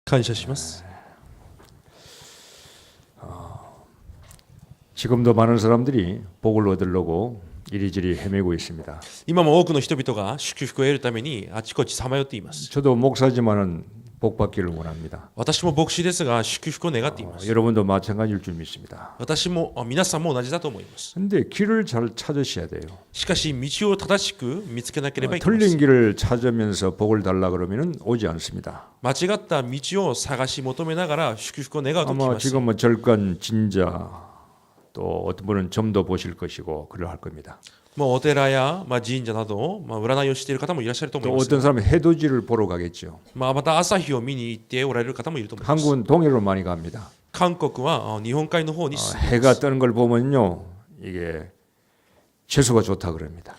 感謝します。 지금도 많은 사람들이 복을 얻으려고 이리저리 헤매고 있습니다. 今も多くの人々が祝福を得るためにあちこちさまよっています。 저도 목사지만은 복 받기를 원합니다. 私も牧師ですが祝福を願っています。 여러분도 마찬가지일 줄 믿습니다. 私も皆さんも同じだと思います。 근데 길을 잘 찾으셔야 돼요. しかし道を正しく見つけなければいけません。 틀린 길을 찾으면서 복을 달라 그러면은 오지 않습니다. 間違った道を探し求めながら祝福を願うとき 아마 ます。 지금 뭐 절간 진자 또 어떤 분은 점도 보실 것이고 그러 할 겁니다. もうお寺や神社など占いをしている方もいらっしゃると思い 또 ます。 어떤 사람은 해돋이를 보러 가겠죠. また朝日を見に行っておられる方もいると思います。 한국은 동해로 많이 갑니다. 韓国は日本海の方に進んでいま 해가 す。 뜨는 걸 보면요 이게 재수가 좋다 그럽니다.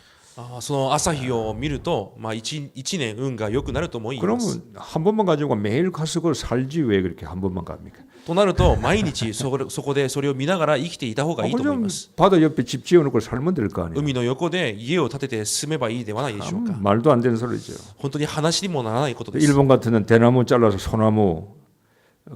その朝日を見ると一年運が良くなるとも言います。 그러면 한 번만 가지고 매일 가서 그걸 살지 왜 그렇게 한 번만 갑니까? となると毎日そこでそれを見ながら生きていた方がいいと思います。 바다 옆에 집 지어놓고 살면 될 거 아니에요. 海の横で家を建てて住めばいいではないでしょうか。 말도 안 되는 소리죠. 本当に話にもならないことです。 일본 같은 데는 대나무 잘라서 소나무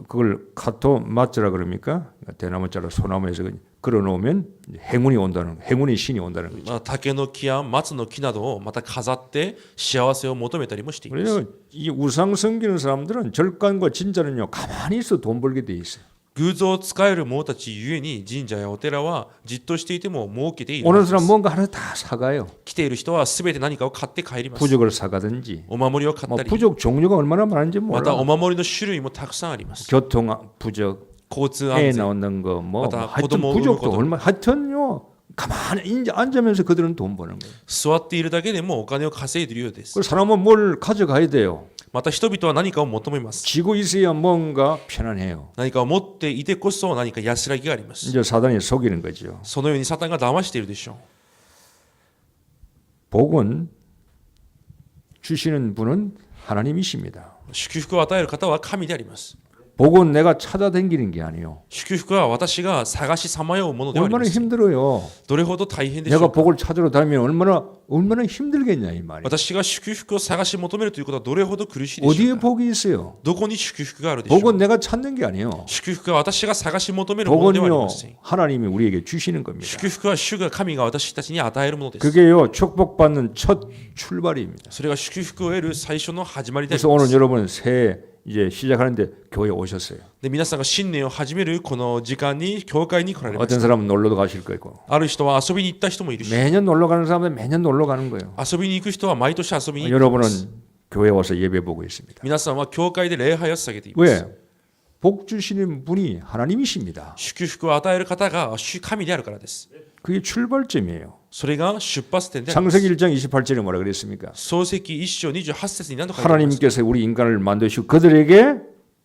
그걸 카토 마츠라 그럽니까? 대나무 잘라서 소나무에서 걸어놓으면 행운이 온다는 행운의 신이 온다는 거죠. 竹の木や松の木などをまた飾って幸せを求めたりもしています。 그래서 이 우상 섬기는 사람들은 절간과 진짜는요 가만히 있어 돈 벌게 돼 있어요. 偶像を使える者たちゆえに神社やお寺はじっとしていても儲けているの 오는 です。 사람 뭔가 하나 다 사가요. 来ている人はすべて何かを買って帰ります。 부적을 사가든지 お守りを買っ 뭐 たり、 부적 종류가 얼마나 많은지 また 몰라. お守りの種類もたくさんあります。 교통 부적, 交通 애 安全、 나오는 거 뭐 맞아. 하여튼 고도모 부적도 고도. 얼마 하여튼요 가만히 이제 앉으면서 그들은 돈 버는 거예요. 座っているだけでもお金を稼いでいるようです。 그 사람은 뭘 가져가야 돼요. また人々は何かを求めます。 쥐고 있어야 뭔가 편안해요. 何かを持っていてこそ何か安らぎがあります。 이제 사단이 속이는 거죠. そのようにサタンが騙しているでしょう。 복은 주시는 분은 하나님이십니다. 祝福を与える方は神であります。 복은 내가 찾아다니는 게 아니에요. 祝福は私が探しさまようものではあり 얼마나 ません。 힘들어요. どれほど大変でしょ 내가 うか。 복을 찾으러 다니면 얼마나 힘들겠냐 이 말이에요. 私が祝福を探し求めるということはどれほど苦しいでしょ 어디에 うか。 복이 있어요? どこに祝福があるでしょう 복은 か。 내가 찾는 게 아니에요. 祝福は私が探し求めるものではあり 복은요 ません。 하나님이 우리에게 주시는 겁니다. 祝福は主が神が私たちに与えるものです。 그게요 축복받는 첫 출발입니다. それが祝福を得る最初の始まりであり 그래서 ま 오늘 す。 여러분 새해 이제 시작하는데 교회 오셨어요. で皆さんが新年を始めるこの時間に教会に来られまし 어떤 た。 사람은 놀러도 가실 거고 ある人は遊びに行った人もいるし、 매년 놀러 가는 사람은 매년 놀러 가는 거예요. 遊びに行く人は毎年遊びに行っています。 여러분은 교회 와서 예배 보고 있습니다. 皆さんは教会で礼拝を捧げています。 왜? 복 주시는 분이 하나님이십니다. 祝福を与える方が主神であるからです。 그게 출발점이에요. それが出発点であります。 창세기 1장 28절에 뭐라 그랬습니까? 創世記1章28節に何と書いてありますか。 하나님께서 우리 인간을 만드시고 그들에게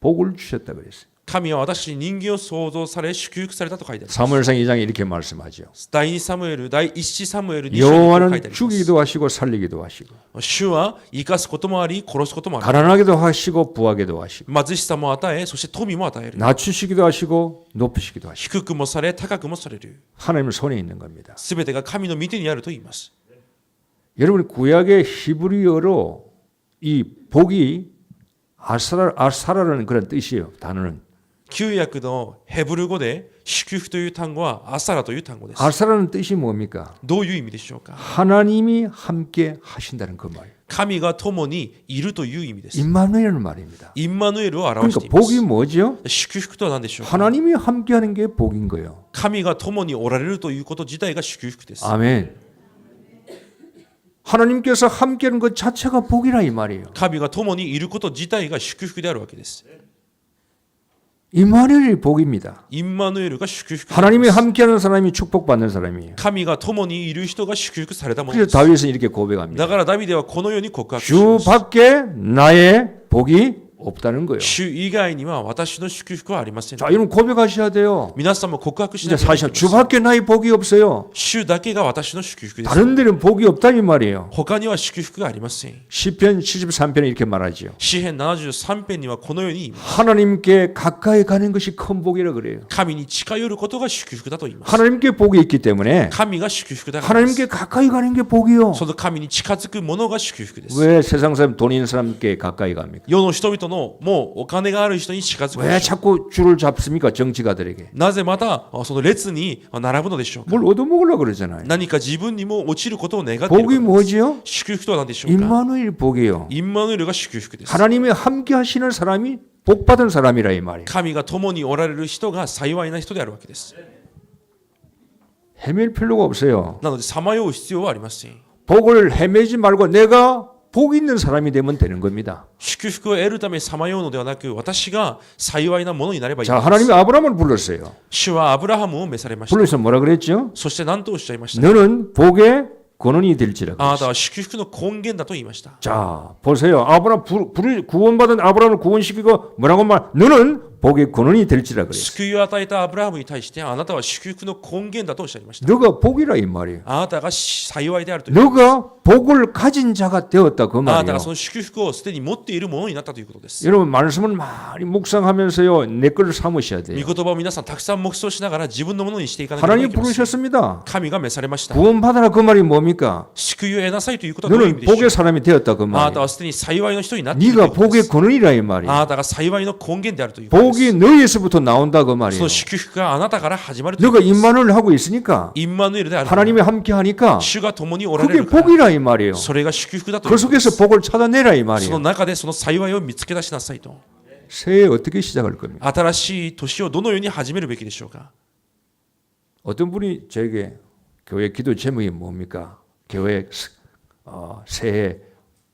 복을 주셨다 그랬어요. 神は私に人間を創造され祝福されたと書いてあります。 사무엘상 2장에 이렇게 말씀하죠. 第2サムエル、第1サムエル2章にこう書いて 여호와는 あります。 죽이기도 하시고 살리기도 하시고 主は生かすこともあり、殺すこともあり、 가난하게도 하시고 부하게도 하시고 貧しさも与え、そして富も与える。 낮추시기도 하시고 높이시기도 하시고 低くもされ、高くもされる。 하나님 손에 있는 겁니다. すべてが神の御手にあると言います。 여러분 구약의 히브리어로 이 복이 아사라라는 그런 뜻이에요. 단어는 旧約のヘブル語で祝福という単語はアサラという単語です。 아사라는 뜻이 뭡니까? どういう意味でしょうか。 하나님이 함께 하신다는 그 말이에요. 神が共にいるという意味です。 임마누엘이라는 말입니다. インマヌエルを表し 그러니까 ています。 복이 뭐죠? 祝福とは何でしょうか。 하나님이 함께하는 게 복인 거예요. 神が共におられるということ自体が祝福です。 아멘. 하나님께서 함께하는 것 자체가 복이라 이 말이에요. 神が共にいること自体が祝福であるわけです。 임마누엘이 복입니다. インマヌエルが祝福。 하나님이 함께하는 사람이 축복받는 사람이에요. 神が共にいる人が祝福されたもので 그래서 す。 다윗은 이렇게 고백합니다. だからダビデはこのように告白しま 주 す。 밖에 나의 복이 없다는 거예요. 主以外には私の祝福はありません。 자, 이런 고백하셔야 돼요. 皆さんも告白し 진짜 なきゃいけ 사실 ない。 주 밖에 나의 복이 없어요. 主だけが私の祝福です。 다른 데는 복이 없다 이 말이에요. 他には祝福がありません。 시편 73편에 이렇게 말하죠. 詩編73編にはこのように言います。 하나님께 가까이 가는 것이 큰 복이라 그래요. 神に近寄ることが祝福だと言います。 하나님께 복이 있기 때문에 神が祝福だからです。 하나님께 가까이 가는 게 복이요. その神に近づくものが祝福です。 왜 세상 사람 돈 있는 사람께 가까이 갑니까? 世の人々とのもうお金がある人に近づく 왜 でしょう。 자꾸 줄을 잡습니까? 정치가들에게. なぜまたその列に並ぶのでしょうか。 뭘 얻어먹으려고 그러잖아요. 何か自分にも落ちることを願っている 복이 ことです。 뭐지요? 祝福とは何でしょうか。 임마누엘 복이에요. インマヌエルが祝福です。 하나님이 함께 하시는 사람이 복 받은 사람이라 이 말이에요. 神が共におられる人が幸いな人であるわけです。 헤맬 필요가 없어요. なのでさまよう必要はありません。 복을 헤매지 말고 내가 복 있는 사람이 되면 되는 겁니다. 祝福を得るためさまようのではなく、私が幸いなものになればいい 자, のです。 하나님이 아브라함을 불렀어요. 主はアブラハムを召されました。 불러서 뭐라 그랬죠? そして何とおっしゃいました。 너는 복의 근원이 될지라고. あなたは祝福の根源だと言いました。 자, 보세요. 아브라함 구원받은 아브라함을 구원시키고 뭐라고 말? 너는 복의 근원이 될지라 그랬어요. 救いを与えたアブラハムに対して、あなたは祝福の根源だとおっしゃいました。 너가 복이라 이 말이에요. あなたが幸いであるという。 너가 복을 가진 자가 되었다 그 あなた 말이에요. がその祝福をすでに持っているものになったということです。 여러분 말씀을 많이 묵상하면서요. 내 것을 삼으셔야 御 돼요. 言葉を皆さんたくさん黙想しながら自分のものにしていかなければい 하나님 けません。 부르셨습니다. 神が召されました。 구원받아라 그 말이 뭡니까? 救いを得なさいということはどういう意 너는 味でしょう 복의 か。 사람이 되었다 그 あなた 말이에요. はすでに幸いの人になっているとい 네가 うことで 복의 す。 근원이라 이 あ 말이에요. なたが幸いの根源であるということです。 복이 너희에서부터 나온다 그 そ 말이에요. の祝福があなたから始まるというこ 너가 とです。 임만을 하고 있으니까 インマヌエルである。 하나님이 함께 하니까 主が共におられ 그게 るから。 복이라 이 말이에요. それが祝福だとい 그 うことで 속에서 す。 복을 찾아내라 이 その 말이에요. 中でその幸いを見つけ出しなさいと。 새해 어떻게 시작할 겁니까? 新しい年をどのように始めるべきでしょうか。 어떤 분이 저에게 교회 기도 제목이 뭡니까? 교회 새해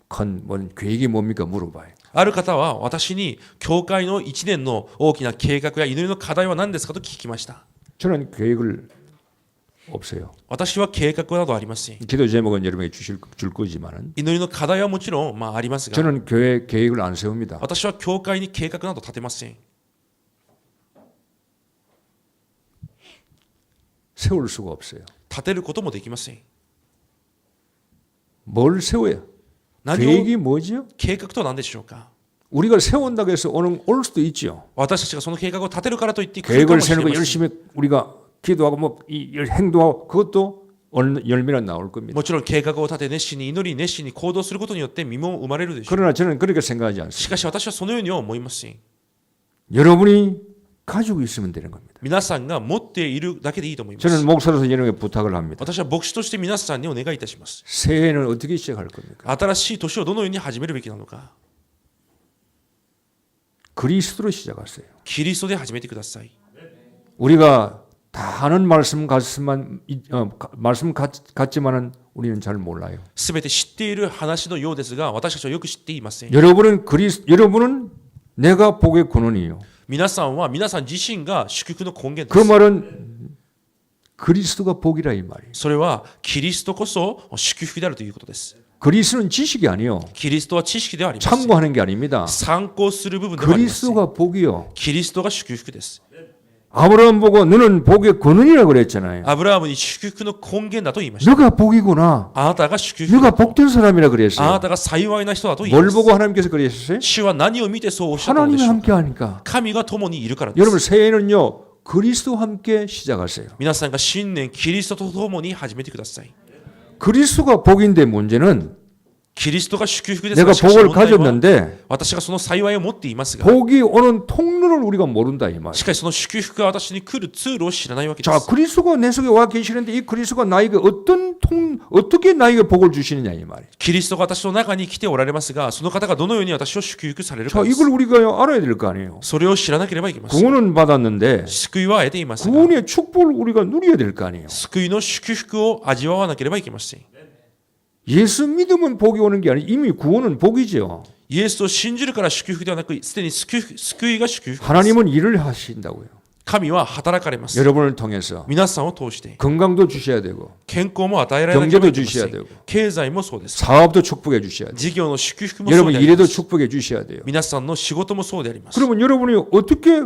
큰 계획이 뭡니까? 물어봐요. ある方は私に教会の1年の大きな計画や祈りの課題は何ですかと聞きました。 저는 계획을 없어요. 私は計画などありません。 기도 제목은 여러분에게 줄 거지만은 祈りの課題はもちろんありますが、 저는 교회 계획을 안 세웁니다. 私は教会に計画など立てません。 세울 수가 없어요. 立てることもできません。 뭘 세워요? 何を 계획이 뭐지요? 計画とは何でしょうか。 우리가 세운다고 해서 올 수도 있죠. 私たちがその計画を立てるからといって来るか 계획을 もしれ 세우는 ま 거 せん。 열심히 우리가 기도하고 행동하고 그것도 열매가 나올 겁니다. もちろん計画を立て熱心に祈り熱心に行動することによって実も生まれるでしょう。 그러나 저는 그렇게 생각하지 し 않습니다. かし私はそのようには思いません。 여러분이 가지고 있으면 되는 겁니다. 皆さんが持っているだけでいいと思います。 저는 목사로서 여러분에게 부탁을 합니다. 私は牧師として皆さんにお願いいたします。 새해는 어떻게 시작할 겁니까? 新しい年をどのように始めるべきなのか。 그리스도로 시작하세요. キリストで始めてください。 우리가 다 아는 말씀 같지만은 우리는 잘 몰라요. すべて知っている話のようですが、私たちはよく知っていません。 여러분은 내가 복의 근원이에요. 皆さん自身が祝福の根源 그 です。 말은 그리스도가 복이라 이 말이에요. それはキリストこそ祝福であるということです。 그리스도는 지식이 아니요. キリストは知識ではありません。 참고하는 게 아닙니다. 参考する部分ではありません。 그리스도가 복이요. キリストが祝福です。 아브라함 보고 너는 복의 근원이라고 그랬잖아요. アブラハムに祝福の根源だと言いました。 너가 복이구나. あなたが祝福 너가 だと。 복된 사람이라 あな 그랬어요. たが幸いな人だと言い 뭘 ます。 보고 하나님께서 그러셨어요? 主は何を見てそうおっしゃったので 하나님이 しょうか。 함께 하니까. 神が共にいるからです。 여러분 새해는요. 그리스도와 함께 시작하세요. 皆さんが新年キリストと共に始めてください。 그리스도가 복인데 문제는 キリストが祝福です 내가 が、しかし 복을 問題は 가졌는데 私がその幸いを持っていますが、 복이 오는 통로를 우리가 모른다 이 말. しかしその祝福が私に来る通路を知らないわけで 자, す。 그리스도가 내 속에 와 계시는데 이 그리스도가 나에게 어떻게 나에게 복을 주시느냐 이 말이에요. キリストが私の中に来ておられますが、その方がどのように私を祝福される 자, かです。 이걸 우리가 알아야 될 거 아니에요. それを知らなければいけません。 구원은 받았는데 救いは得ていますが、 구원의 축복을 우리가 누려야 될 거 아니에요. 救いの祝福を味わわなければいけません。 예수 믿으면 복이 오는 게 아니라 이미 구원은 복이죠. イエスを信じるから祝福ではなく、すでに救いが祝福です。 하나님은 일을 하신다고요. 神は働かれます。 여러분을 통해서 皆さんを通して 건강도 주셔야 되고 健康も与えられなければいけませ 경제도 주셔야 ん。 되고 経済もそうです。 사업도 축복해 주셔야 돼요. 事業の祝福もそう 여러분 でありま 일에도 す。 축복해 주셔야 돼요. 皆さんの仕事もそうであります。 그러면 여러분이 어떻게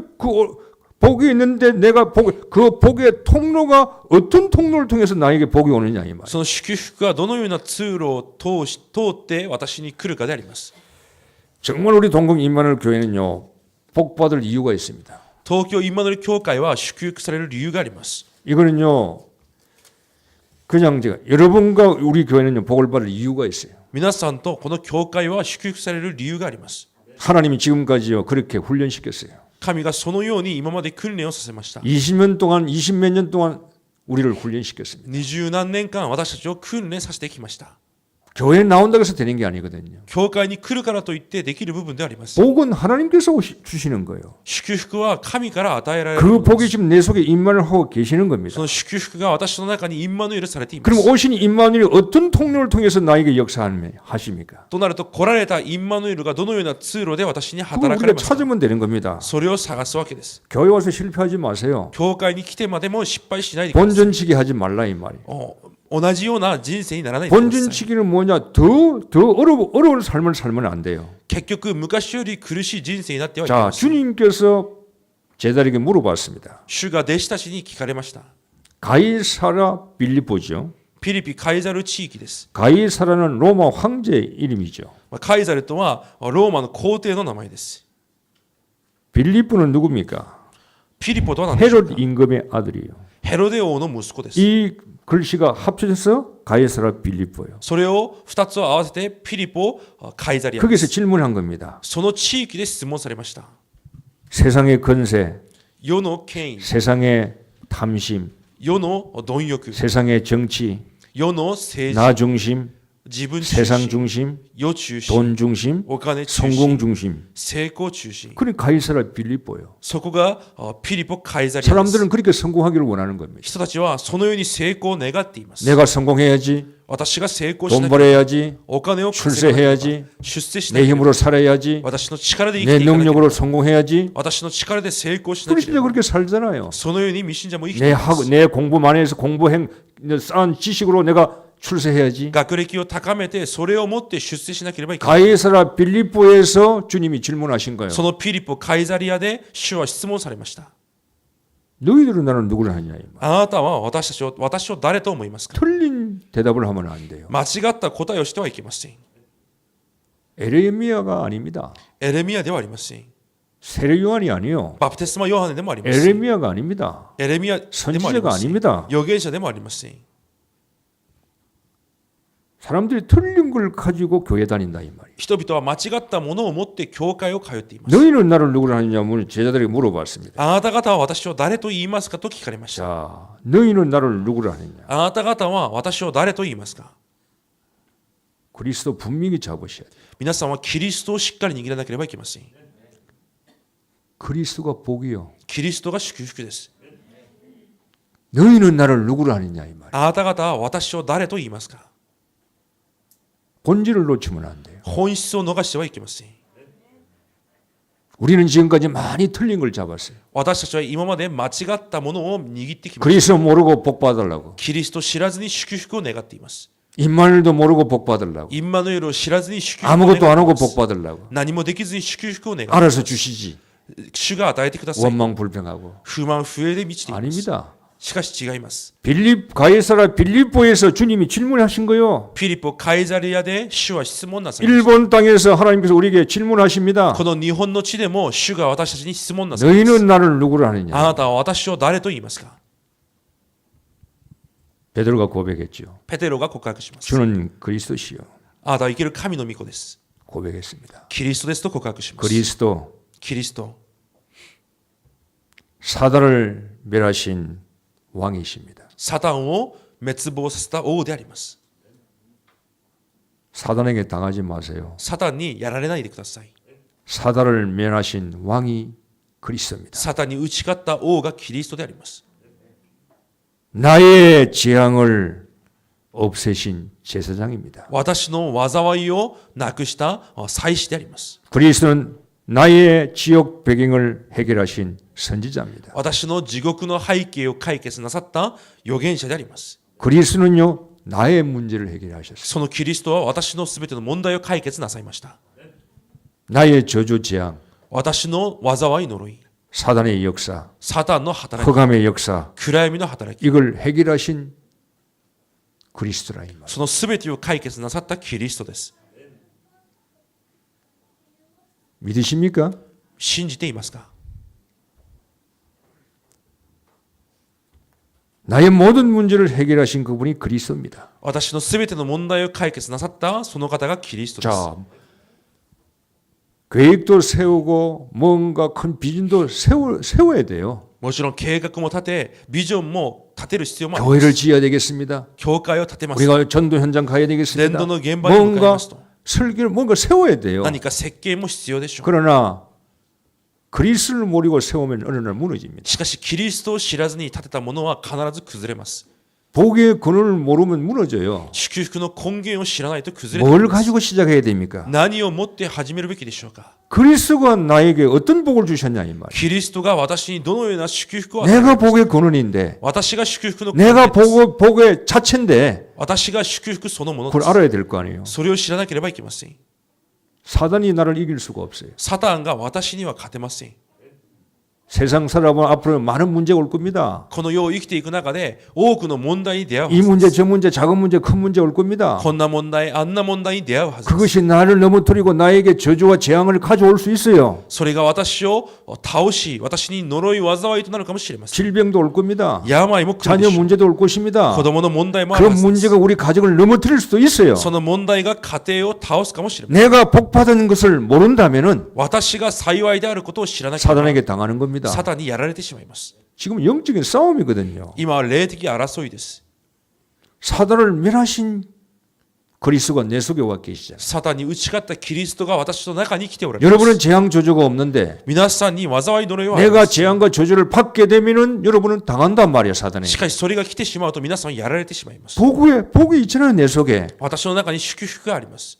복이 있는데 내가 그 복의 통로가 어떤 통로를 통해서 나에게 복이 오느냐 이 말. その祝福がどのような通路を通って私に来るかであります。 정말 우리 동국 임마누엘 교회는요 복 받을 이유가 있습니다. 東京インマヌエル教会は祝福される理由があります。 이거는요 그냥 제가 여러분과 우리 교회는요 복을 받을 이유가 있어요. 皆さんとこの教会は祝福される理由があります。 하나님이 지금까지요 그렇게 훈련시켰어요. 神がそのように今まで訓練をさせました。 20몇 년 동안 우리를 훈련시켰습니다. 20何年間私たちを訓練させてきました。 교회에 나온다고 해서 되는 게 아니거든요. 教会に来るからといってできる部分ではありません。 복은 하나님께서 주시는 거예요. 祝福は神から与えられる 그 ものです。 복이 지금 내 속에 임만을 하고 계시는 겁니다. その祝福が私の中にインマヌエルされていま 그럼 す。 오신 임마누엘이 어떤 통로를 통해서 나에게 역사하십니까? となると来られたインマヌエルがどのような通路で私に 그걸 働かれ 우리가 ますか。 찾으면 되는 겁니다. それを探すわけです。 교회 와서 실패하지 마세요. 教会に来てまでも失敗しないでください。 본전치기 하지 말라 이 말이에요. 同じような人生にならないでください。 본전치기는 뭐냐? 더 어려운 삶을 살면 안 돼요. 結局昔より苦しい人生になってはいけ 자, ません。 주님께서 제자에게 물어봤습니다. 主が弟子たちに聞かれました。 가이사라 빌립보죠. ピリピカイザル地域です。 가이사라는 로마 황제의 이름이죠. カイザルとはローマの皇帝の名前です。 빌립보는 누굽니까? ピリポとは何でしょうか。 헤롯 임금의 아들이에요. ヘロデ王の息子です。 이 글씨가 합쳐져서 가이사라 빌립보예요. それを2つを合わせてピリポカイザリアで 거기서 す。 질문한 겁니다. その地域で質問されました。 세상의 건세, 世の権威、 세상의 탐심, 世の貪欲、 세상의 정치, 世の政治、 나 중심, 自分中 세상 心、 중심, 世中心、 돈 중심, お金中 성공 心、 중심. 成功中心。 그게 가이사라 빌립보예요. そこがピリポカイザリアです。 사람들은 그렇게 성공하기를 원하는 겁니다. 人たちはそのように成功を願っています。 내가 성공해야지, 私が成功し 돈 なければ 벌어야지, お金を稼がなければ 출세해야지, 出世しな 내 ければ 힘으로 살아야지, 私の力で生 내 きていかなければ 능력으로 성공해야지. 私の力で成功しなけれ 그리스도가 ば 그렇게 살잖아요. そのように未信者も生きています。 내 공부만 해서 쌓은 지식으로 내가 출세해야지. 学歴を高めてそれを持って出世しなければいけない。 가이사라 빌립보에서 주님이 질문하신 거예요. そのピリポカイザリアで主は質問されました。 너희들은 나를 누구를 하냐 이 말. あなたは私を誰と思いますか。 틀린 대답을 하면 안 돼요. 間違った答えをしてはいけません。 에레미야가 아닙니다. エレミアではありません。 세례 요한이 아니요. バプテスマヨハネでもありません。 에레미야가 아닙니다. エレミアでもあり 선지자가 ません。 아닙니다. 預言者でもありません。 사람들이 틀린 걸 가지고 교회 다닌다 이 말이에요. 人々は間違ったものを持って教会を通っています。 너희는 나를 누구를 하느냐면 제자들에게 물어봤습니다. あなた方は私を誰と言いますかと聞かれました。 자, 너희는 나를 누구를 하느냐? あなた方は私を誰と言いますか。 그리스도 분명히 잡으셔야 돼요. 皆さんはキリストをしっかり握らなければいけません。 그리스도가 복이요. キリストが祝福です。 너희는 나를 누구를 하느냐 이 말이에요. あなた方は私を誰と言いますか。 본질을 놓치면 안 돼요. 本質を逃してはいけません。 우리는 지금까지 많이 틀린 걸 잡았어요. 私たちは今まで間違ったものを握ってきました。 그리스도 모르고 복 받으려고. キリストを知らずに祝福を願っています。 임마누엘도 모르고 복 받으려고. インマヌエルを知らずに祝福を願ってい 아무것도 안 하고 ま 복 す。 받으려고. 何もできずに祝福を願っています。 알아서 주시지. 主が与えてください。 원망 불평하고. 不満不栄で満ちています。 아닙니다. しかし違います。 가이사라 빌립보에서 주님이 질문하신 거요. ピリポカイザリアで主は質問なさいました。 일본 땅에서 하나님께서 우리에게 질문하십니다. この日本の地でも主が私たちに質問なさいます。 너희는 나를 누구를 하느냐? あなたは私を誰と言いますか。 베드로가 고백했죠. ペテロが告白します。 주는 그리스도시요. あなたは生ける神の御子です。 고백했습니다. キリストですと告白します。 그리스도 キリスト、 사단을 멸하신 왕이십니다. サタンを滅亡させた王であります。 사단에게 당하지 마세요. サタンにやられないでください。 사단을 멸하신 왕이 그리스도입니다. サタンに打ち勝った王がキリストであります。 나의 재앙을 없애신 제사장입니다. 私の災いをなくした祭司であります。 그리스도는 나의 지옥 배경을 해결하신 선지자입니다. 私の地獄の背景を解決なさった預言者であります。 그리스도는요 나의 문제를 해결하셨어요. そのキリストは私のすべての問題を解決なさいました。 나의 저주 재앙, 私の災い呪い、 사단의 역사, サタンの働き、 흑암의 역사 暗闇の働き、 이걸 해결하신 그리스도라 이 말. そのすべてを解決なさったキリストです。 믿으십니까? 信じていますか。 나의 모든 문제를 해결하신 그분이 그리스도입니다. 私のすべての問題を解決なさったその方がキリストです。 자, 계획도 세우고 뭔가 큰 비전도 세워야 돼요. もちろん計画も立て、ビジョンも立てる必要もありま 교회를 す。 지어야 되겠습니다. 教会を立てます。 우리가 전도 현장 가야 伝 되겠습니다. 道の現場に向かい 뭔가 ますと。 설계를 뭔가 세워야 돼요. 何か設計も必要でしょう。 그러나 그리스도를 모르고 세우면 어느 날 무너집니다. しかし、キリストを知らずに立てたものは必ず崩れます。 복의 근원을 모르면 무너져요. 祝福の根源を知らないと崩れてい 뭘 きます。 가지고 시작해야 됩니까? 何をもって始めるべきでしょうか。 그리스도가 나에게 어떤 복을 주셨냐 이 말이에요. キリストが私にどのような祝福を与え 내가 복의 근원인데 私が祝福の根 내가 源です。 복의 자체인데 私が祝福そのもので 그걸 す。 알아야 될 거 아니에요. それを知らなければいけません。 사단이 나를 이길 수가 없어요. サタンが私には勝てません。 세상 살아보면 앞으로 많은 문제가 올 겁니다. この世を生きていく中で多くの問題に出会うは 이 ず 문제 です。 저 문제 작은 문제 큰 문제 올 겁니다. こんな問題、あんな問題に出会うはずです。 그것이 나를 넘어뜨리고 나에게 저주와 재앙을 가져올 수 있어요. それが私を倒し、私に呪い、災いとなるかもしれません。 질병도 올 겁니다. 病も来る 자녀 でしょう。 문제도 올 것입니다. 子供の問題もある 그런 はずです。 문제가 우리 가정을 넘어뜨릴 수도 있어요. その問題が家庭を倒すかもしれません。 내가 복 받은 것을 모른다면은 私が幸いであることを知らなければ 사단에게 당하는 겁니다. サタンにやられてしまいます。 지금 영적인 싸움이거든요. 今は霊的争いです。 사단을 멸하신 그리스도가 내 속에 와 계시잖아요. サタンに打ち勝ったキリストが私の中に来ておられま 여러분은 す。 재앙 저주가 없는데 皆さんに災い呪いはありま 내가 す。 재앙과 저주를 받게 되면은 여러분은 당한단 말이에요, 사단에. しかしそれが来てしまうと皆さんはやられてしまいます。 복이 있잖아요, 내 속에. 私の中に祝福があります。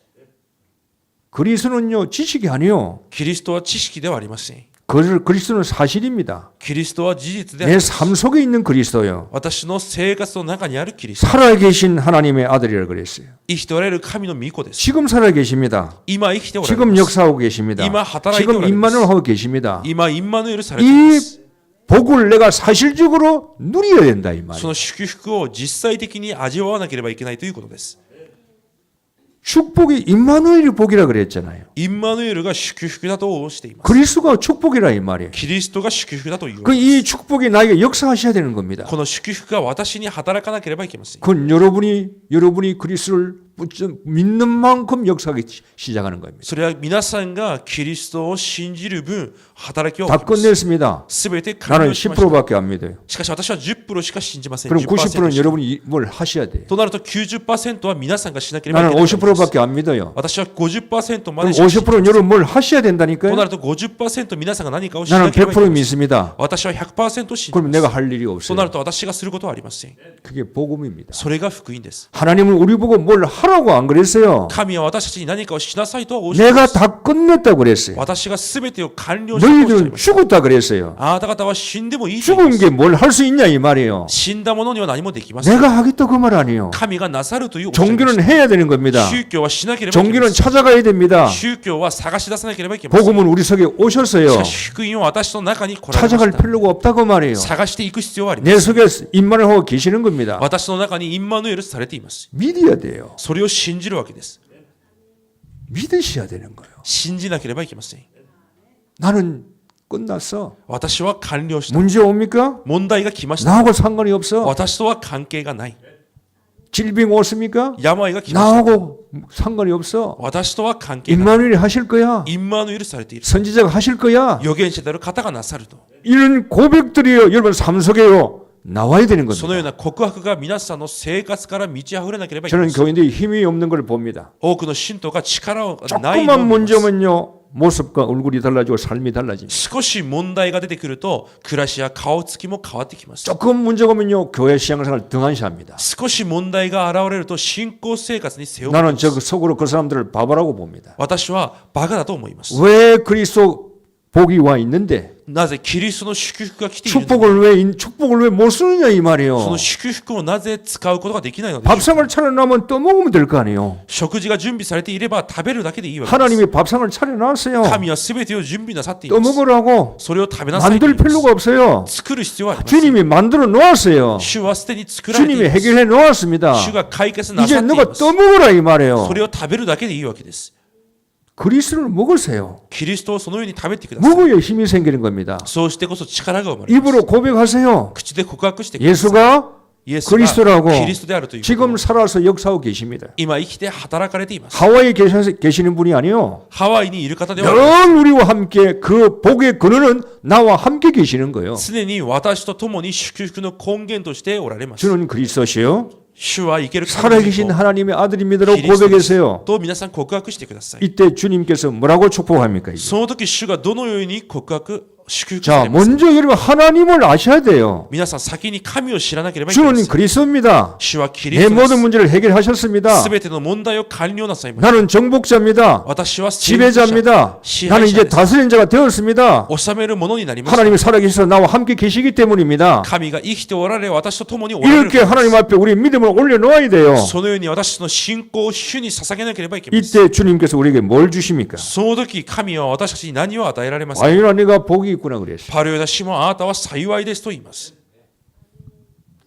그리스도는요, 지식이 아니요. キリストは知識ではありません。 그리스도는 사실입니다. キリストは事実であり 내 ます。 삶 속에 있는 그리스도요. 私の生活の中にあるキリスト。 살아계신 하나님의 아들이라고 그랬어요. 生きておられる神の御子です。 지금 살아계십니다. 今生きておられ 지금 ます。 역사하고 계십니다. 이마 하다라이트 지금 오라는 임만을 것이. 하고 계십니다. 今、インマヌエルされていま 이 す。 복을 내가 사실적으로 누려야 된다 이 そ 말이에요. の祝福を実際的に味わわなければいけないということです。 축복이 임마누엘이 복이라 그랬잖아요. インマヌエルが祝福だとしています。 그리스도가 축복이라 이 말이에요. キリストが祝福だという。 그 이 축복이 나에게 역사하셔야 되는 겁니다. この祝福が私に働かなければいけません。 그건 여러분이 그리스도를 믿는 만큼 역사하기 시작하는 겁니다. それは皆さんがキリストを信じる分働きを 다 起こす。 끝냈습니다. すべて完 나는 了しました。 10%밖에 안 믿어요. しかし私は 10% しか信じません。 그럼 10%90%는 しか 여러분이 뭘 하셔야 돼요. となると 90% は皆さんがしなければいけ 나는 ない。 50%밖에 안 믿어요. 私は50%ま 그럼 でしか信じません。 50%는 여러분 뭘 하셔야 と 된다니까요. なると 50% 皆さんが何かをしな 나는 ければいけな 100% い。 믿습니다. 私は 100% 信じ 그럼 ま 내가 す。 할 일이 と 없어요. なると私がすることはありません。 그게 복음입니다. それが福音です。 하나님은 우리 보고 뭘 하라고 안 그랬어요. 神は私たちに何かをしなさいとはおっしゃいま 내가 す。 다 끝냈다고 그랬어요. 私が全てを完了したとおっしゃい 너희들은 ました。 죽었다 그랬어요. あなた方は死んでもいいと言いま 죽은 す。 게 뭘 할 수 있냐 이 말이에요. 死んだ者には何もできません。 내가 하겠다 그 말 아니에요. 神がなさるというおっしゃいま 종교는 し 해야 되는 겁니다. た。宗教はしなければいけま 종교는 せん。 찾아가야 됩니다. 宗教は探し出さなければいけません。 복음은 우리 속에 し 오셨어요. かし福音は私の中に来られま 찾아갈 した。 필요가 없다고 말이에요. 探していく必要はありま 내 す。 속에 임만을 하고 계시는 겁니다. 私の中にインマヌエルされています。 믿어야 돼요. それを信じるわけです。 믿으셔야 되는 거예요. 信じなければいけません。 나는 끝났어. 私は完了した。 문제 옵니까? 問題が来ました。 나하고 상관이 없어. 私とは関係がない。 질병 왔습니까? 病が来ました。 나하고 상관이 없어. 私とは関係がない。 임마누엘이 하실 거야. インマヌエルされている。 선지자가 하실 거야. 預言者である方がなさると。 이런 고백들이요. 여러분 삶 속에요. 나와야 되는 そのよう 겁니다. な告白が皆さんの生活から満ち溢れなければいけ 저는 ません。 교인들이 힘이 없는 걸 봅니다. 多くの信徒が力をないの 조금만 を見ます。 문제면요. 모습과 얼굴이 달라지고 삶이 달라집니다. 少し問題が出てくると暮らしや顔つきも変わってきます。 조금 문제가 오면요. 교회 신앙생활 등한시합니다. 少し問題が現れると信仰生活に背負いま 나는 す。 저 속으로 그 사람들을 바보라고 봅니다. 私はバカだと思います。 왜 그리스도 복이 와 있는데 なぜキリストの祝福が来ているのか。 축복을 왜 못 쓰느냐 이 そ 말이에요. の祝福をなぜ使うことができないのでしょうか。 밥상을 차려놓으면 떠먹으면 될 거 아니에요. 食事が準備されていれば食べるだけでいいわけです。 하나님이 밥상을 차려놨어요. 神は全てを準備なさっています。 떠먹으라고 それを食べなさいと 만들 言います。 필요가 없어요. 作る必要はありません。 주님이 만들어 놓았어요. 主はすでに作られてい 주님이 ます。 해결해 놓았습니다. 主が解決な 이제 さってい 너가 ます。 떠먹으라 이 말이에요. それを食べるだけでいいわけです。 그리스도를 먹으세요. キリストをそのように食べてください。 먹어야 힘이 생기는 겁니다. そうしてこそ力が生まれます。 입으로 고백하세요. 口で告白してください。 예수가 그리스도라고 キリストであるということ 지금 살아서 역사하고 계십니다. 今生きて働かれています。 하와이에 계시는 분이 아니요. ハワイにいる方ではない。 늘 우리와 함께 그 복의 근원은 나와 함께 계시는 거예요. 常に私と共に祝福の根源としておられます。 주는 그리스도시요. 主は生ける神 살아계신 하나님의 아들입니다라고 고백하세요. と皆さん告白してください。 이때 주님께서 뭐라고 축복합니까? 이제? その時主がどのように告白祝福 자, されますか。 먼저 여러분 하나님을 아셔야 돼요. 皆さん先に神を知らなければいけま 주는 せん。 그리스도입니다. 主はキリ 내 ストで 모든 す。 문제를 해결하셨습니다. すべての問題を完了なさいました。 나는 정복자입니다. 私は征服者、 지배자입니다. 支 나는 配 이제 者です。 다스리는 자가 되었습니다. 治めるものになりました。 하나님이 살아계셔서 나와 함께 계시기 때문입니다. 神が生きておられ、私と共におられる 이렇게 からで 하나님 す。 앞에 우리 믿음을 올려놓아야 돼요. そのように私の信仰を主に捧げなければいけません。 이때 주님께서 우리에게 뭘 주십니까? その時神は私たちに何を与えられますか。 아유라 네가 복이 있구나 그랬어요. パルヨダシモン、あなたは幸いですと言います。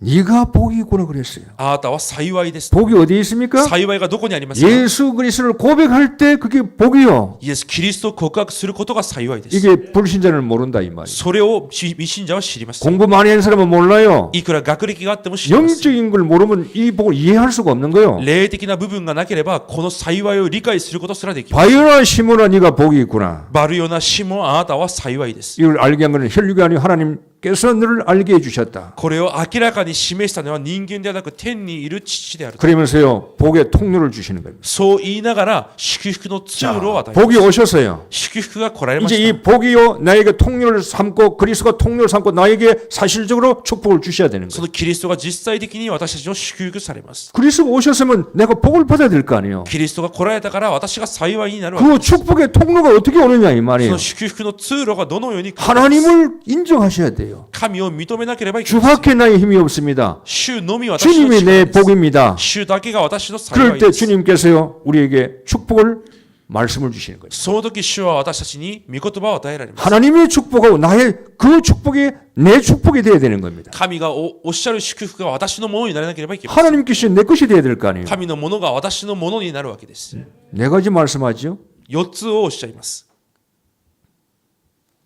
네가 복이 있구나 그랬어요. あなたは幸いです。 복이 어디에 있습니까? 幸いがどこにありますか。 예수 그리스도를 고백할 때 그게 복이요. イエス・キリストを告白することが幸いです。 이게 불신자는 모른다 이 말이에요. それを未信者は知ります。 공부 많이 한 사람은 몰라요. いくら学歴があっても知ります。 영적인 걸 모르면 이 복을 이해할 수가 없는 거예요. 霊的な部分がなければこの幸いを理解することすらできます。 바요나 시몬아 네가 복이 있구나. バルヨナシモン、あなたは幸いです。 이걸 알게 한 것은 혈육이 아니고 하나님께서 너를 알게 해주셨다. これを明らかに示したのは人間ではなく天にいる父である。 그러면서요 복의 통로를 주시는 겁니다. そう言いながら祝福の通路を与えます。 복이 오셨어요. 祝福が来られま 이제 し 이 복이요 나에게 통로를 삼고 그리스도가 통로를 삼고 나에게 사실적으로 축복을 주셔야 되는 た。そ 거예요. のキリストが実際的に私たちを祝福されます。 그리스도가 오셨으면 내가 복을 받아야 될 거 아니에요. キリストが来られたから私が幸いになるわけ 그 축복의 통로가 어떻게 오느냐 이 そ 말이에요. の祝福の通路がどのように来るか。 하나님을 인정하셔야 돼요. 神を認めなければいけません。 주밖에 나의 힘이 없습니다. 主のみ私の 주님이 力 내 です。 복입니다. 主だけが私の幸 그럴 い 때 です。 주님께서요 우리에게 축복을 말씀을 주시는 거예요. その時主は私たちに御言葉を与えられます。 하나님의 축복하고 나의 그 축복이 내 축복이 돼야 되는 겁니다. 神がおっしゃる祝福が私のものにならなければいけません。 하나님께서 내 것이 돼야 될 거 아니에요. 神のものが私のものになるわけです。 네 가지 말씀하죠. 4つをおっしゃいます。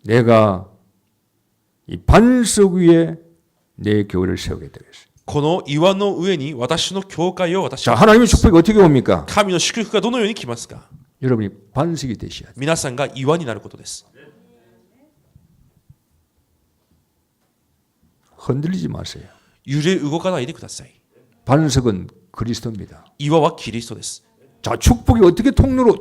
내가 이 반석 위에 내 교회를 세우게 되겠어요. この岩の上に私の教会を私 자, は 하나님의 축복이 어떻게 옵니까? 神の祝福がどのように来ますか。 여러분이 반석이 되셔야 돼요. 皆さんが岩になることです。 흔들리지 마세요. 揺れ動かないでください。 반석은 그리스도입니다. 岩はキリストです。 자, 축복이 어떻게 통로가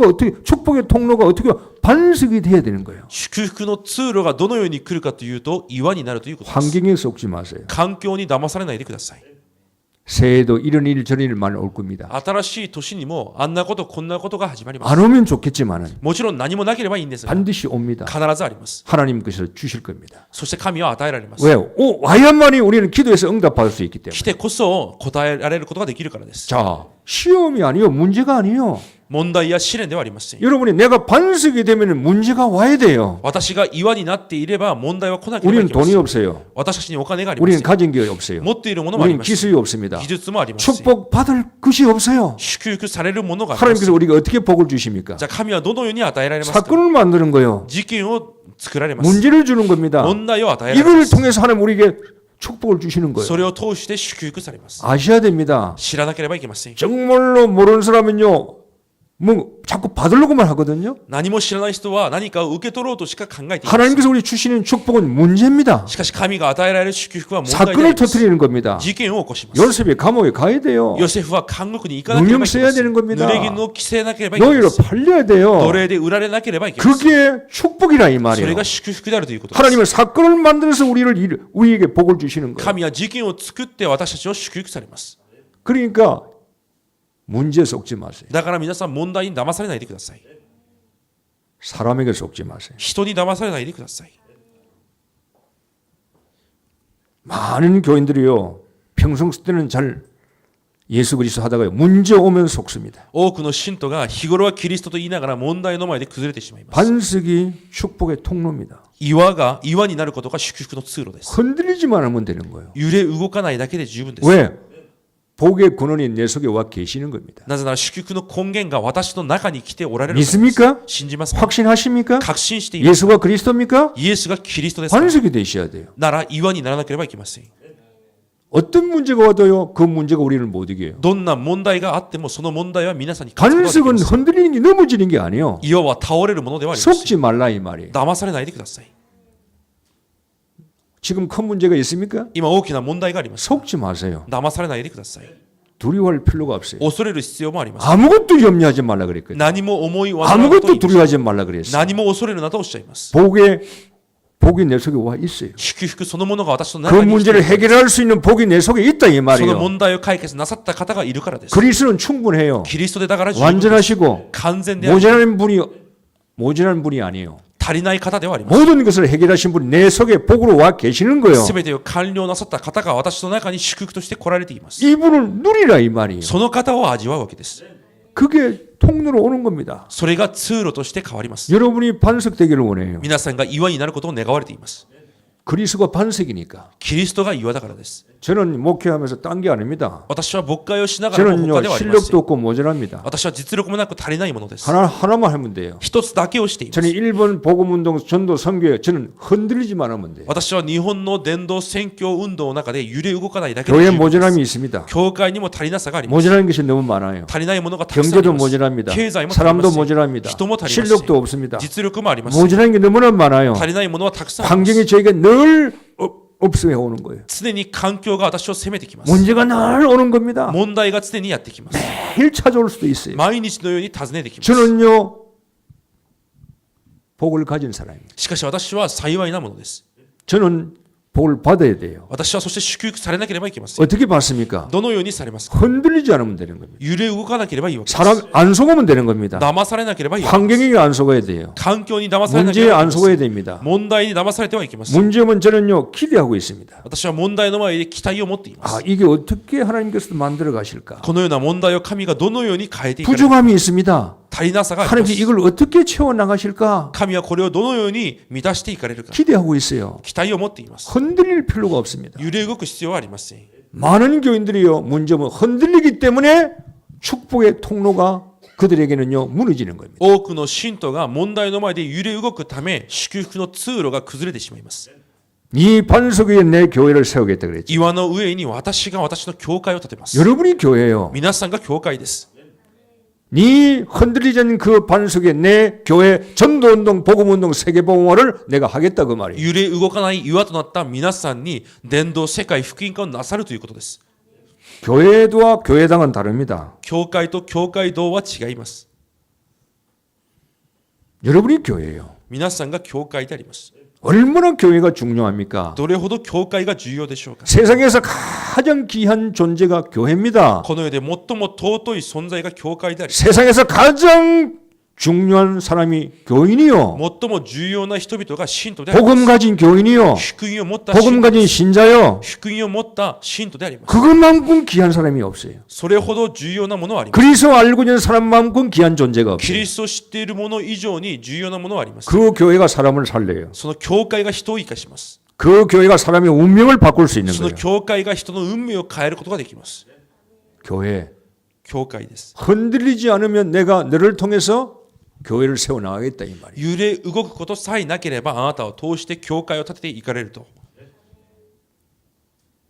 어떻게 축복의 통로가 어떻게 반석이 돼야 되는 거예요. 祝福の通路がどのように来るかというと岩になるということです。 환경에 속지 마세요. 環境に騙されないでください。 새해에도 이런 일 저런 일만 올 겁니다. 新しい年にもあんなことこんなことが始まります。 안 오면 좋겠지만은 もちろん何もなければいいんですが 반드시 옵니다. 必ずあります。 하나님께서 주실 겁니다. そして神は与えられます。 왜요? 와야만이 우리는 기도해서 응답받을 수 있기 때문에. 来てこそ答えられることができるからです。 자, 시험이 아니요 문제가 아니요. 問題や試練ではありません。 여러분이 내가 반석이 되면 문제가 와야 돼요. 私が岩になっていれば問題は来なければい 우리는 けませ 돈이 ん。 없어요. 私たちにお金がありま 우리는 せん。 가진 게 없어요. 持っているものもあり 우리는 ません。 기술이 없습니다. 技術もありません。 축복 받을 것이 없어요. 祝福されるものがありませ 하나님께서 ん。 우리가 어떻게 복을 주십니까? じゃあ神はどのように与えられますか。 사건을 만드는 거요. 事件を作られます。 문제를 주는 겁니다. 問題を与えられま 이걸 す。 통해서 하나님 우리에게 축복을 주시는 거예요. それを通して祝福されます。 아셔야 됩니다. 知らなければいけません。 정말로 모르는 사람은요. 뭐 자꾸 받으려고만 하거든요. 何も知らない人は何かを受け取ろうとしか考えていません。 하나님께서 우리 주시는 축복은 문제입니다. しかし神が与えられる祝福は問題であ 사건을 ります 터뜨리는 겁니다. 事件を起こします。 요셉이 감옥에 가야 돼요. ヨセフは監獄に行かなければいけま 누명 써야 せん。 되는 겁니다. 濡れ衣を着せなければいけません。 노예로 팔려야 奴 돼요. 隷で売られなければいけません。 그게 축복이라 이 それ 말이에요. が祝福であるということです。 하나님은 사건을 만들어서 우리에게 복을 주시는 거예요. 神は事件を作って私たちを祝福されます。 그러니까 문제에 속지 마세요. だから皆さん問題に騙されないでください。 사람에게 속지 마세요. 人に騙されないでください。 많은 교인들이요. 평소 때는 잘 예수 그리스도 하다가요. 문제 오면 속습니다. 多くの信徒が日頃はキリストと言いながら問題の前で崩れてしまいます。 반석이 축복의 통로입니다. 岩になることが祝福の通路です。 흔들리지만 하면 되는 거예요. 揺れ動かないだけで十分です。 왜? 복의 근원이 내 속에 와 계시는 겁니다. なぜなら祝福の根源が私の中に来ておられるからです。 믿습니까? 信じますか。 확신하십니까? 確信しています。 예수가 그리스도입니까? イエスがキリストですから。 반석이 되셔야 돼요. なら岩にならなければいけません。 어떤 문제가 와도요, 그 문제가 우리를 못 이겨요. どんな問題があってもその問題は皆さんに勝つことができ 반석은 ます。 흔들리는 게 넘어지는 게 아니에요. 岩は倒れるものではありません。 속지 말라 이 말이에요. 騙されないでください。 지금 큰 문제가 있습니까? 今大きな問題があります。 속지 마세요. 騙されないでください。 두려워할 필요가 없어요. 恐れる必要もあります。 아무것도 염려하지 말라 그랬거든요. 何も思い煩うことを言い 아무것도 ます。 두려워하지 말라 그랬어요. 何も恐れるなとおっしゃいます。 복이 내 속에 와 있어요. 祝福そのものが私の 그 中に生きてい 문제를 る。 해결할 수 있는 복이 내 속에 있다 이 その 말이에요. 問題を解決なさった方がいるからです。 그리스도는 충분해요. キリストでだから十分です。 완전하시고 完全であり 모자란 분이 아니에요. 足りない方ではあります。 모든 것을 해결하신 분이 내 속에 복으로 와 계시는 거예요. すべてを完了なさった方が私の中に祝福として来られています。 이분을 누리라 이 말이에요. その方を味わうわけです。 그게 통로로 오는 겁니다. それが通路として変わります。 여러분이 반석되기를 원해요. 皆さんが岩になることを願われています。 그리스도가 반석이니까. キリストが岩だからです。 저는 목회하면서 딴 게 아닙니다. 私は牧会をしながらも他 저는요 ではありません。 실력도 없고 모자랍니다. 私は実力もなく足りないものです。 하나만 하면 돼요. 一つだけをしています。 저는 일본 복음운동 전도 선교에 저는 흔들리지만 하면 돼요. 私は日本の伝道宣教運動の中で揺れ動かないだけ 교회 で十分です。 모자람이 있습니다. 教会にも足りなさがあります。 모자라는 것이 너무 많아요. 足りないものがたくさんあり 경제도 ます。 모자랍니다. 経済も足りま 사람도 せん。 모자랍니다. 人も足りません。 실력도 없습니다. 実力もあります。 모자라는 게 너무나 많아요. 足りないものはたくさんあります。 환경이 저에게 늘 없어해 오는 거예요. 常に環境が私を責めてきます。 문제가 늘 오는 겁니다. 問題が常にやってきます。 매일 찾아올 수도 있어요. 毎日のように訪ねてきます。 저는요 복을 가진 사람입니다. しかし私は幸いなものです。 저는 복을 받아야 돼요. 私はそして祝福されなければいけません。 어떻게 받습니까? どのようにされますか？ 흔들리지 않으면 되는 겁니다. 揺れ動かなければいいわけです。 사람 안 속으면 되는 겁니다. 騙されなければいいわけです。 환경에 안 속아야 돼요. 環境に騙されなけ 문제에 ればい 안 けませ 속아야 ん。 됩니다. 問題に騙されてはいけません。 문제면 저는요 기대하고 있습니다. 私は問題の前で期待を持っていま 아 す。 이게 어떻게 하나님께서 만들어 가실까? このような問題を神がどのように変えていかれるか 부족함이 있습니다. 足りなさがありま 하나님께 す。 이걸 어떻게 채워 나가실까? 神はこれをどのように満たしていかれるか 기대하고 있어요. 期待を持っています。 흔들릴 필요가 없습니다. 揺れ動く必要はありません。 많은 교인들이요 문제는 흔들리기 때문에 축복의 통로가 그들에게는요 무너지는 겁니다. 多くの信徒が問題の前で揺れ動くため祝福の通路が崩れてしまいます。 이 반석 위에 내 교회를 세우겠다 그랬죠. 岩の上に私が私の教会を建てます。 여러분이 교회예요. 皆さんが教会です。 네 흔들리지 않는 그 반석 위에 내 교회 전도운동 복음운동 세계복음화를 내가 하겠다 그 말이에요. 揺れ動かない岩となった皆さんに伝道世界福音化をなさるということです。 교회도와 교회당은 다릅니다. 教会と教会堂は違います。 여러분이 교회예요. 皆さんが教会であります。 얼마나 교회가 중요합니까? どれほど教会が重要でしょうか。 세상에서 가장 귀한 존재가 교회입니다. この世で最も尊い存在が教会であり、 세상에서 가장 중요한 사람이 교인이요. 最も重要な人々が信徒であり 복음 ます。 가진 교인이요. 福音を持った信 복음 徒 가진 신자요. 福音を持った信徒であります。 그것만큼 귀한 사람이 없어요. それほど重要なものはあります。 그리스도 알고 있는 사람만큼 귀한 존재가 キ 없어요. リストを知っているもの以上に重要なものはあります。 그 교회가 사람을 살려요. その教会が人を生かします。 그 교회가 사람의 운명을 바꿀 수 있는 その 거예요. 教会が人の運命を変えることができます。 교회. 教会です。 흔들리지 않으면 내가 너를 통해서 교회를 세워 나가겠다 이 말이에요. 揺れ動くことさえなければあなたを通して教会を建てていかれると。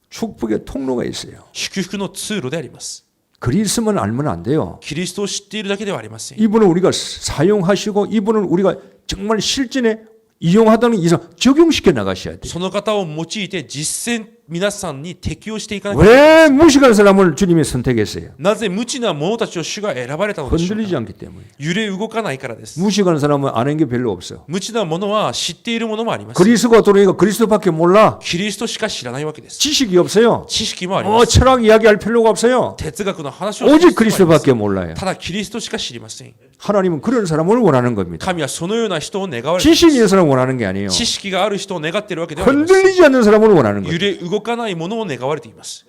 축복의 통로가 있어요. 祝福の通路であります。 그리스도만 알면 안 돼요. キリストを知っているだけではありません。 이분을 우리가 사용하시고 이분을 우리가 정말 실전에 이용하다는 이상 적용시켜 나가셔야 돼요. その方を用いて実践皆さんに適用していかなきゃいけない。 왜 무식한 사람을 주님이 선택했어요? なぜ無知な者たちを主が選ばれたのでしょう 흔들리지 か。 않기 때문에. 揺れ動かないからです。 무식한 사람은 아는 게 별로 없어. 無知な者は知っているものもあります。 그리스도가 들어오니까 그리스도밖에 몰라. キリストしか知らないわけです。 지식이 없어요. 知識もあります。 철학 이야기할 필요가 없어요. 哲学の話をする 오직 必要はあります 그리스도밖에 몰라요. ただキリストしか知りません。 하나님은 그런 사람을 원하는 겁니다. 神はそのような人を願われています。 지식이 있는 사람을 원하는 게 아니에요. 知識がある人を願っているわけではありません。 흔들리지 않는 사람을 원하는 揺 거예요. れ動かないものを願われています。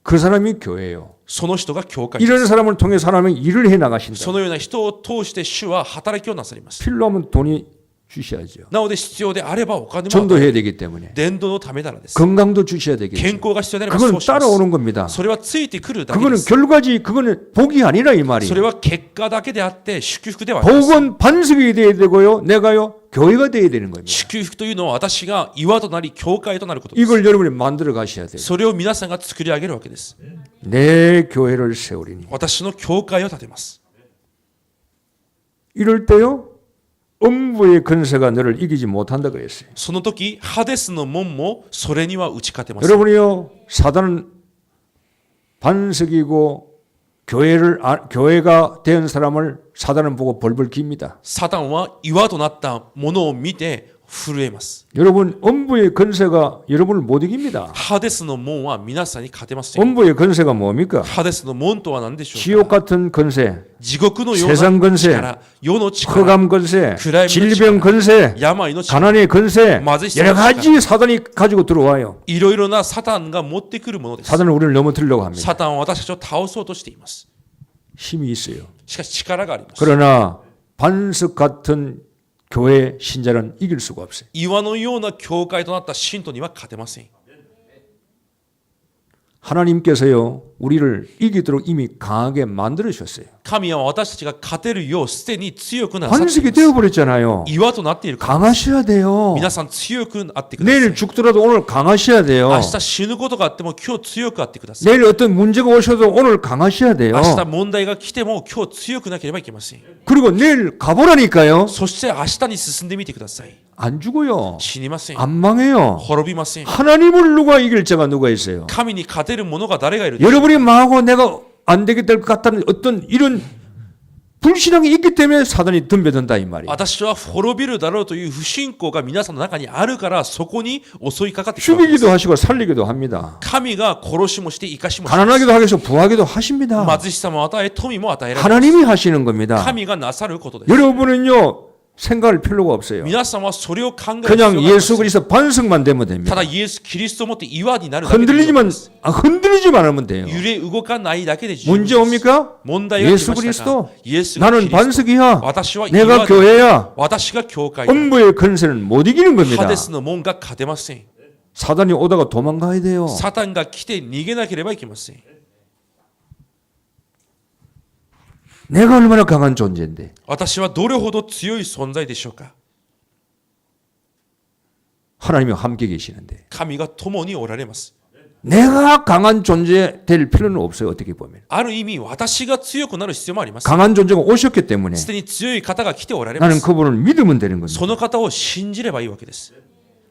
그 사람이 교회예요. その人が教会です。 이런 사람을 통해서 하나님은 일을 해 나가신다. そのような人を通して主は働きをなさります。 필요하면 돈이 주셔야죠. なので必要であればお金も与え 전도해야 る 되기 때문에 伝道のためならです 건강도 주셔야 되겠죠. 健康が必要であれば 그건 そうします 따라오는 겁니다. それはついてくるだけで 그거는 す 결과지 그거는 복이 아니라 이 말이에요. それは結果だけであって祝福ではありません 복은 반석이 돼야 되고요. 내가요 교회가 돼야 되는 겁니다. 祝福というのは私が岩となり教会となることです 이걸 여러분이 만들어 가셔야 돼요. それを皆さんが作り上げるわけです 내 교회를 세우리니. 私の教会を建てます 이럴 때요. 음부의 근세가 너를 이기지 못한다 그랬어요. その時ハデスの門もそれには打ち勝てません 여러분이요. 사단은 반석이고 교회가 된 사람을 사단은 보고 벌벌 깁니다. サタンは岩となったものを見て震えます 여러분 음부의 근세가 여러분을 못 이깁니다. ハデスの門は皆さんに勝てません 음부의 근세가 뭡니까? ハデスの門とは何でしょう 지옥 か 같은 근세, 地獄のよう 세상 な 근세, 力世の力 흑암 근세, 그라임의 질병 근세, 病の力 가난의 근세, 맞으시죠? 여러 가지 사단이 가지고 들어와요. いろいろなサタンが持ってくるものです 사단은 우리를 넘어뜨리려고 합니다. サタンは私たちを倒そうとしています 힘이 있어요. しかし力があります 그러나 반석 같은 교회 신자는 이길 수가 없어요. 岩のような教会となった信徒には勝てません 하나님께서요 우리를 이기도록 이미 강하게 만들어 주셨어요. 神は私たちが勝てるようすでに強くなさってい 반석이 ます 되어버렸잖아요. 岩となっているから 강하셔야 돼요. 皆さん強くあってください 내일 죽더라도 오늘 강하셔야 돼요. 明日死ぬことがあっても今日強くあってください 내일 어떤 문제가 오셔도 오늘 강하셔야 돼요. 明日問題が来ても今日強くなければいけません 그리고 내일 가보라니까요. そして明日に進んでみてください 안 죽어요. 死にません 안 망해요. 滅びません 하나님을 누가 이길 자가 누가 있어요. 神に勝てる者が誰がいるでしょう 여러분이 망하고 내가 안 되게 될 것 같다는 어떤 이런 불신앙이 있기 때문에 사단이 덤벼든다 이 말이에요. 私は滅びるだろうという不信仰が皆さんの中にあるからそこに襲いかかってきたわけです 죽이기도 하시고 살리기도 합니다. 神が殺しもして生かしもします 가난하기도 하겠고 부하기도 하십니다. 貧しさも与え富も与えられます 하나님이 하시는 겁니다. 神がなさることです 여러분은요 생각할 필요가 없어요. 皆さんはそれを考える必要 그냥 がありま 예수 せん 그리스도 반석만 되면 た 됩니다. だイエス・キリストをもって岩になるだけで十分で 흔들리지만 す 흔들리지만 하면 돼요. 揺れ動かないだけで十分で 문제 す 옵니까? 問題が来 예수 ましたか 그리스도 イエスが 나는 キリスト 반석이야. 私は 내가 岩だ 교회야. 私が教会だ 음부의 근세는 못 이기는 ハ 겁니다. デスの門が勝てません 사단이 오다가 도망가야 돼요. サタンが来て逃げなければいけません 내가 얼마나 강한 존재인데 私はどれほど強い存在でしょうか 하나님이 함께 계시는데 神が共におられます 내가 강한 존재 될 필요는 없어요. 어떻게 보면 ある意味私が強くなる必要もあります 강한 존재가 오셨기 때문에 すでに強い方が来ておられま 나는 す 그분을 믿으면 되는 겁니다. その方を信じればいいわけです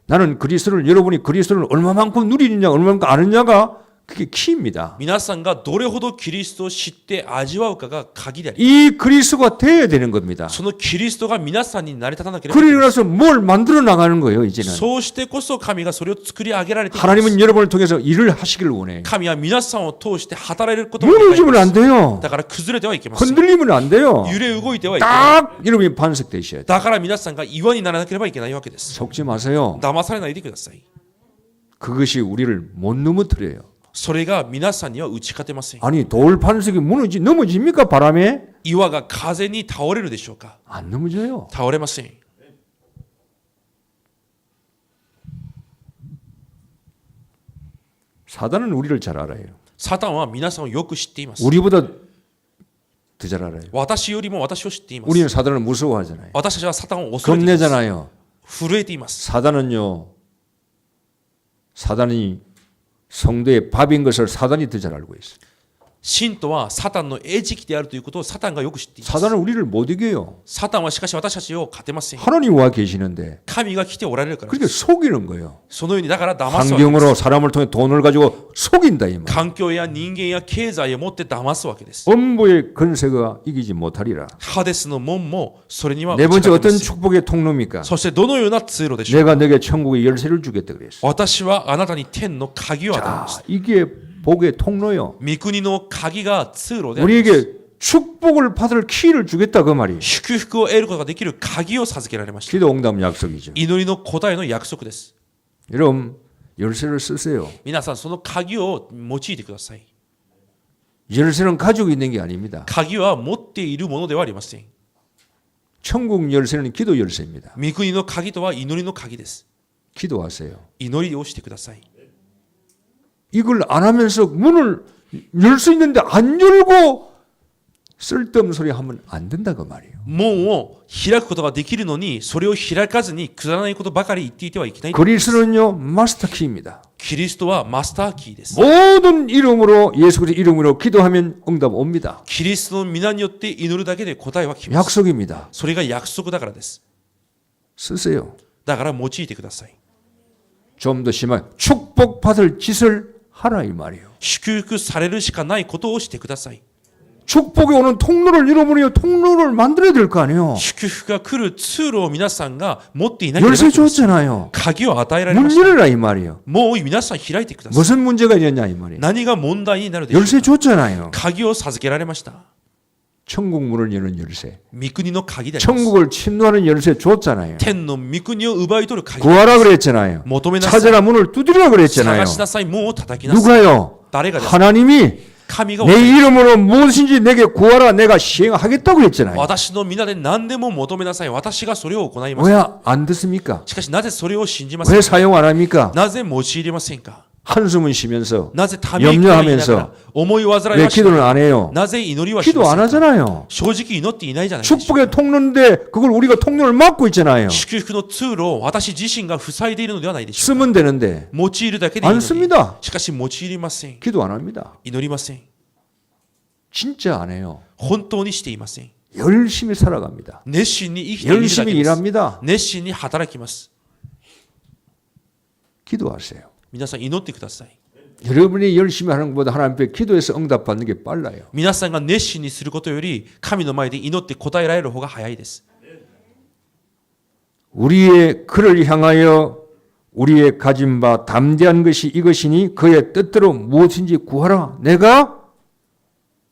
나는 그리스도를 여러분이 그리스도를 얼마만큼 누리느냐 얼마만큼 아느냐가 그게 키입니다. 皆さんがどれほどキリストを知って味わうかが鍵であり 이 그리스도가 돼야 되는 겁니다. そのキリストが皆さんに成り立たなければ 그리고 나서 뭘 만들어 나가는 거예요. 이제는 そうしてこそ神がそれを作り上げられています 하나님은 여러분을 통해서 일을 하시길 원해요. 神は皆さんを通して働けることを願い 무너지면 ま 안 す 돼요. だから崩れてはいけません 흔들리면 안 돼요. 揺れ動いてはいけない 딱 여러분이 반석 되셔야 돼요. だから皆さんが岩にならなければいけないわけです 속지 마세요. 騙されないでください 그것이 우리를 못 넘어뜨려요. それが皆さんには打ち勝てません 아니 돌 반석이 넘어집니까 바람에? 岩が風に倒れるでしょうか 안 넘어져요. 倒れません 사단은 우리를 잘 알아요. サタンは皆さんをよく知っています 우리보다 더 잘 알아요. 私よりも私を知っています 우리는 사단을 무서워하잖아요. 私たちはサタンを恐れています 겁내잖아요. 震えています 사단이 성도의 밥인 것을 사단이 더 잘 알고 있어요. 信徒はサタンの餌食であるということをサタンがよく知っています 사단은 우리를 못 이겨요. サタンはしかし私たちを勝てません 하나님 와 계시는데 神が来ておられるから 그렇게 속이는 거예요. そのようにだから騙すわけです 환경으로 사람을 통해 돈을 가지고 속인다 이 말. 環境や人間や経済を持って騙すわけです 음부의 근세가 이기지 못하리라. ハデスの門もそれには 네 打ち 번째 勝て 어떤 ません 축복의 통로입니까? そしてどのような通路でしょう 내가 너에게 천국의 열쇠를 주겠다 그랬어. 私はあなたに天の鍵を与えまし 자, た 이게 복의 통로요. 御国の鍵が通路であります 우리에게 축복을 받을 키를 주겠다 그 말이. 祝福を得ることができる鍵を授けられました 기도 응답 약속이죠. 祈りの答えの約束です 여러분 열쇠를 쓰세요. 皆さんその鍵を用いてください 열쇠는 가지고 있는 게 아닙니다. 鍵は持っているものではありません 천국 열쇠는 기도 열쇠입니다. 御国の鍵とは祈りの鍵です。 기도하세요. 祈りをしてください。 이걸 안 하면서 문을 열 수 있는데 안 열고 쓸데없는 소리 하면 안 된다 그 말이에요. 門を開くことができるのに、それを開かずにくだらないことばかり言っていてはいけない。 그리스도는요 마스터 키입니다. キリストはマスターキーです。 모든 이름으로 예수 그리스도 이름으로 기도하면 응답 옵니다. キリストの皆によって祈るだけで答えは来ます。 약속입니다. それが約束だからです。 쓰세요. だから用いてください。 좀 더 심하게 축복받을 짓을 하라 이 말이에요. 祝福されるしかないことをしてください。 축복이 오는 통로를 여러분이 통로를 만들어야 될 거 아니에요. 祝福が来る通路を皆さんが持っていなければい 열쇠 けません。 줬잖아요. 鍵を与えられま 문 した。 열어라 이 말이에요. もう皆さん開いてください。 무슨 문제가 있느냐 이 말이에요. 何が問題になるでしょう 열쇠 か。 줬잖아요. 鍵を授けられました。 천국 문을 여는 열쇠. 御国の鍵であります。 천국을 침노하는 열쇠 줬잖아요. 天の御国を奪い取る鍵。 구하라 그랬잖아요. 求めなさい。 찾아라 문을 두드리라 그랬잖아요. 探しなさい。門を叩きなさい。 누가요? 誰がですか。 하나님이 神が 내 이름으로 무엇인지 내게 구하라 내가 시행하겠다고 했잖아요. 私の皆で何でも求めなさい。私がそれを行います。 왜 안 듣습니까? しかしなぜそれを信じません 왜 か。 사용 안 합니까? なぜ用いれませんか。 한숨은 쉬면서 なぜため息を言いながら 염려하면서 思い煩い 왜 はし 기도를 안 해요? なぜ祈りはし 기도 ま 안 せんか。 하잖아요. 正直祈っていないじゃないでしょうか。 축복의 통로인데 그걸 우리가 통로를 막고 있잖아요. 祝福の通路を私自身が塞いでいるのではないでしょう 쓰면 되는데 か。用いるだけでいいの 안 に。 씁니다. しかし用いりません。 기도 안 합니다. 祈りません。 진짜 안 해요. 本当にしていません。 열심히 살아갑니다. 熱心に生きているだ 열심히 けです。 일합니다. 熱心に働きます。 기도하세요. 皆さん祈ってください。 여러분이 열심히 하는 것보다 하나님 앞에 기도해서 응답받는 게 빨라요. 皆さんが熱心にすることより神の前で祈って答えられる方が早いです。 우리의 그를 향하여 우리의 가진 바 담대한 것이 이것이니 그의 뜻대로 무엇인지 구하라. 내가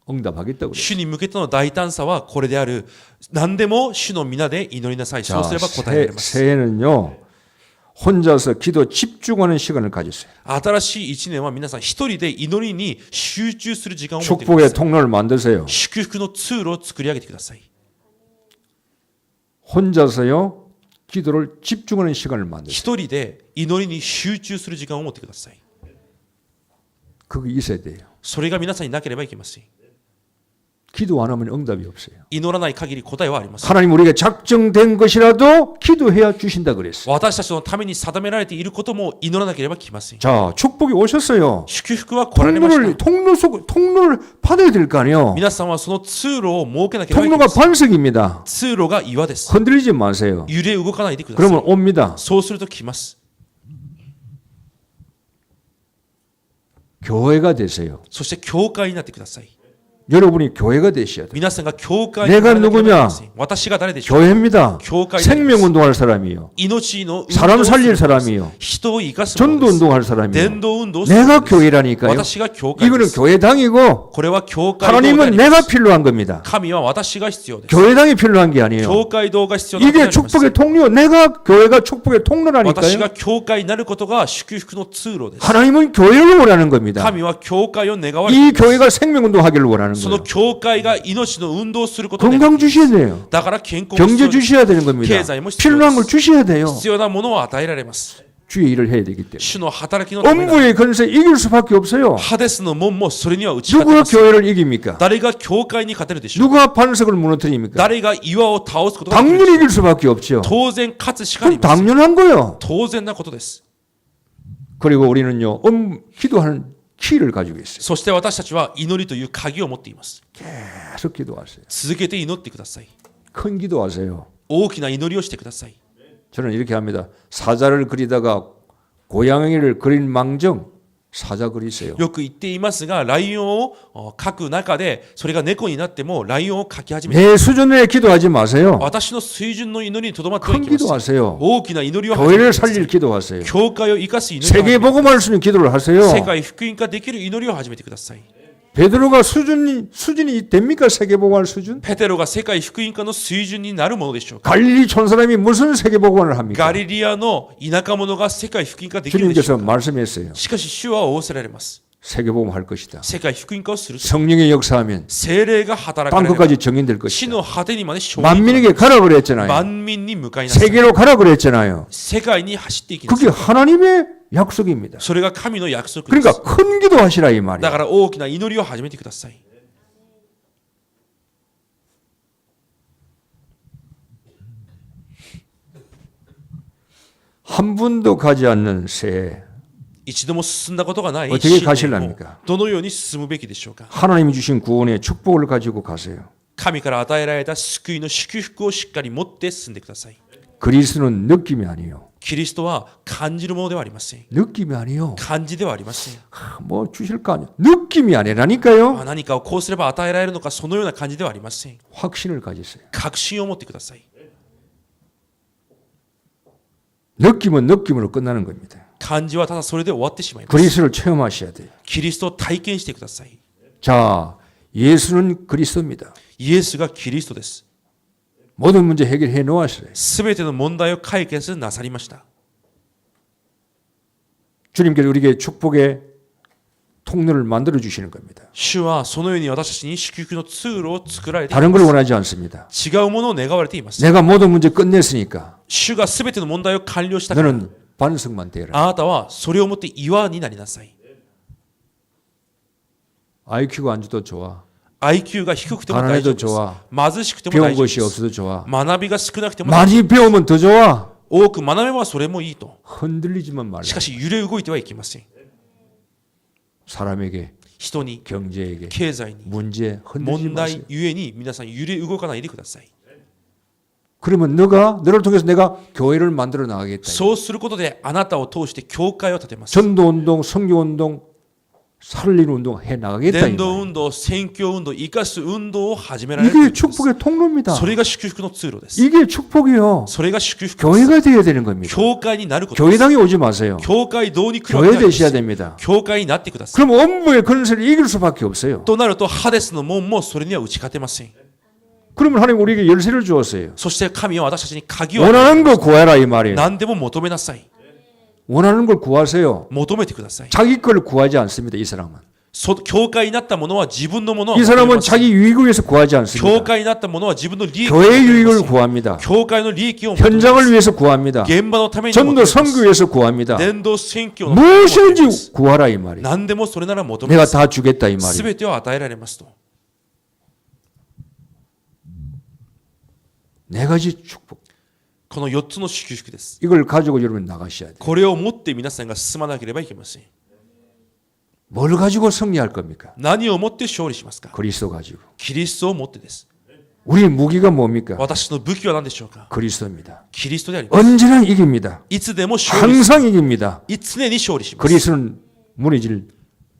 응답하겠다고. 主に向けての大胆さはこれである。何でも主の皆で祈りなさい。そうすれば答えられます。 새해는요 혼자서 기도 집중하는 시간을 가졌어요. 新しい1年は皆さん一人で祈りに集中する時間を持ってくだ 축복의 さい。 통로를 만드세요. 祝福の通路を作り上げてください。 혼자서요 기도를 집중하는 시간을 만드세요. 一人で祈りに集中する時間を持ってください。 그게 있어야 돼요. それが皆さんになければいけません。 기도 안 하면 응답이 없어요. 祈らない限り答えはありません。 하나님 우리에게 작정된 것이라도 기도해야 주신다 그랬어요. 私たちのために定められていることも祈らなければ来ません。 자, 축복이 오셨어요. 祝福は来られました。 통로를 받아야 될 거 아니에요. 皆さんはその通路を設けなければいけ 통로가 ません。 반석입니다. 通路が岩です。 흔들리지 마세요. 揺れ動かないでくださ 그러면 い。 옵니다. そうすると来ます。 교회가 되세요. そして教会になってください。 여러분이 교회가 되셔야 돼요. 皆さんが教会にならなければいけません。私が誰でしょうか。 교회입니다. 교회가 생명운동할 사람이요. 命の運動を 사람 する 살릴 사람이요. 人を生かすものです。 전도운동할 사람이요. 伝道運動をする 내가 ものです。 교회라니까요. 私が教会で 이거는 す。 교회당이고 これは教会堂であ 하나님은 りま 내가 す。 필요한 겁니다. 神は私が必要です。 교회당이 필요한 게 아니에요. 教会堂が必要なのであ 이게 ります。 축복의 통로. 내가 교회가 축복의 私 통로라니까요. が教会になることが祝福の通路です。 하나님은 교회를 원하는 겁니다. 神は教会を願われてい 이 ます。 교회가 생명운동하기를 원하는 その 거예요. 教会が命の運動をすることで 건강 주셔야 돼요. だから健康も 경제 必要です。 주셔야 되는 겁니다.経済も必要です。 필요한 걸 주셔야 돼요. 必要なものを与えられます。 주의 일을 해야 되기 때문에. 主の働きのためな 엄부의 건세 이길 수밖에 없어요. ハデスの門もそれには打ち勝て 누가 ます。 교회를 이깁니까? 誰が教会に勝てるでしょう。 누가 반석을 무너뜨립니까? 誰が岩を倒すことができるでしょ 당연히 う。 이길 수밖에 없죠. 当然勝つしかあり 그럼 ません。 당연한 거예요. 当然なことです。 그리고 우리는요, 기도하는 키를 가지고 있어요. そして私たちは祈りという鍵を持っています。 계속 기도하세요. 続けて祈ってください。 큰 기도하세요. 大きな祈りをしてください。 저는 이렇게 합니다. 사자를 그리다가 고양이를 그린 망정 사자 그리세요. よく言っていますが、ライオンを描く中で、それが猫になってもライオンを描き始めた。 내 수준에 기도하지 마세요. 私の水準の祈りにとどまってはい 큰 けません。 기도하세요. 大きな祈りを始めて 교회를 ください。 살릴 기도하세요. 教会を生かす祈りを始め 세계 てください。 복음할 수 있는 기도를 하세요. 世界福音化できる祈りを始めてください。 베드로가 수준이 됩니까? 세계 복음할 수준? ペテロが世界福音化の水準になるものでしょうか。 갈릴리 촌사람이 무슨 세계 복음을 합니까? ガリリアの田舎者が世界福音化できるでしょ 주님께서 うか。 말씀했어요. しかし主は仰せられます。 세계복음 할 것이다. 世界福音化をすると 성령의 역사하면 聖霊が働かれれば 땅끝까지 정인될 地 것이다. の果てにまで勝利となる 만민에게 가라 그랬잖아요. 万民に向かいなさい 세계로 가라 그랬잖아요. 世界に走っていきなさ 그게 い 하나님의 약속입니다. それが神の約束です 그러니까 큰 기도하시라 이 だ 말이에요. から大きな祈りを始めてください 한 분도 가지 않는 새해 一度も進んだことがない 어떻게 信 가실랍니까? 念をどのように進むべきでしょうか 하나님이 주신 구원의 축복을 가지고 가세요. 神から与えられた救いの祝福をしっかり持って進んでください 그리스도는 느낌이 아니에요. キリストは感じるものではありません 느낌이 아니에요. 感じではありません 뭐 주실 거 아니에요. 느낌이 아니라니까요. 何かをこうすれば与えられるのかそのような感じではありません 확신을 가지세요. 確信を持ってください 느낌은 느낌으로 끝나는 겁니다. 感じはただそれで終わってしまいます 그리스도를 체험하셔야 돼요. キリストを体験してください 자, 예수는 그리스도입니다. イエスがキリストです 모든 문제 해결해 놓았어요. すべての問題を解決なさりました 주님께서 우리에게 축복의 통로를 만들어 주시는 겁니다. 主はそのように私たちに祝福の通路を作られていま 다른 걸 원하지 않습니다. す違うものを願われています 내가 모든 문제 끝냈으니까 主がすべての問題を完了したから 너는 반석만 되라. あなたはそれをもって岩になりなさい IQ가 안 줘도 좋아. IQ が低くても大丈夫 가난해도 です 좋아. 貧しくても 배운 大丈夫で 것이 す 없어도 좋아. 学びが少なくても 많이 배우면 더 좋아. 多く学べばそれもいいと 흔들리지만 말라. しかし揺れ動いてはいけません 사람에게, 人に 경제에게, 経済に 문제에 흔들리지 問 마세요. 題ゆえに皆さん揺れ動かないでください 그러면 너를 통해서 내가 교회를 만들어 나가겠다. そうすることであなたを通して教会を建てます 전도운동, 선교운동, 살리는 운동 해 나가겠다. 이 伝道 말이에요. 運動宣教運動生かす運動を始められるとい 이게 うことです 축복의 통로입니다. それが祝福の通路です 이게 축복이요. それが祝福です 교회가 되어야 되는 겁니다. 教会になることです 교회당에 오지 마세요. 教会堂に来るわけで 교회 はありま 되셔야 せん 됩니다. 教会になってください 그럼 엄부의 건설을 이길 수밖에 없어요. となるとハデスの門もそれには打ち勝てません 그러면 하나님 우리에게 열쇠를 주었어요. そして神は私たちに鍵を与え 원하는 거 구하라 이 말이에요. 何でも求めなさい 원하는 걸 구하세요. 求めてください 자기 걸 구하지 않습니다. 이 사람은. 教会になったものは自分のものは 이 求め 사람은 ません 자기 유익을 위해서 구하지 教 않습니다. 会になったものは自分の利益を 교회의 求め 유익을 ません 구합니다. 教会の利益を求めま 현장을 す 위해서 구합니다. 現場のために求め 전도 ます 선교 위해서 구합니다. 伝道宣教のために求めます 무엇이든지 구하라 이 말이에요. 何でもそれなら求め 내가 ます 다 주겠다 이 す 말이에요. べてを与えられますと 네 가지 축복. この4つの祝福です 이걸 가지고 여러분 나가셔야 돼요. これを持って皆さんが進まなければいけません 뭘 가지고 승리할 겁니까? 何をもって勝利しますか 그리스도 가지고. キリストをもってです 우리 무기가 뭡니까? 私の武器は何でしょうか 그리스도입니다. キリストであります 언제나 이깁니다. いつでも勝利す 항상 이깁니다. 常に勝利します 그리스도는 무너질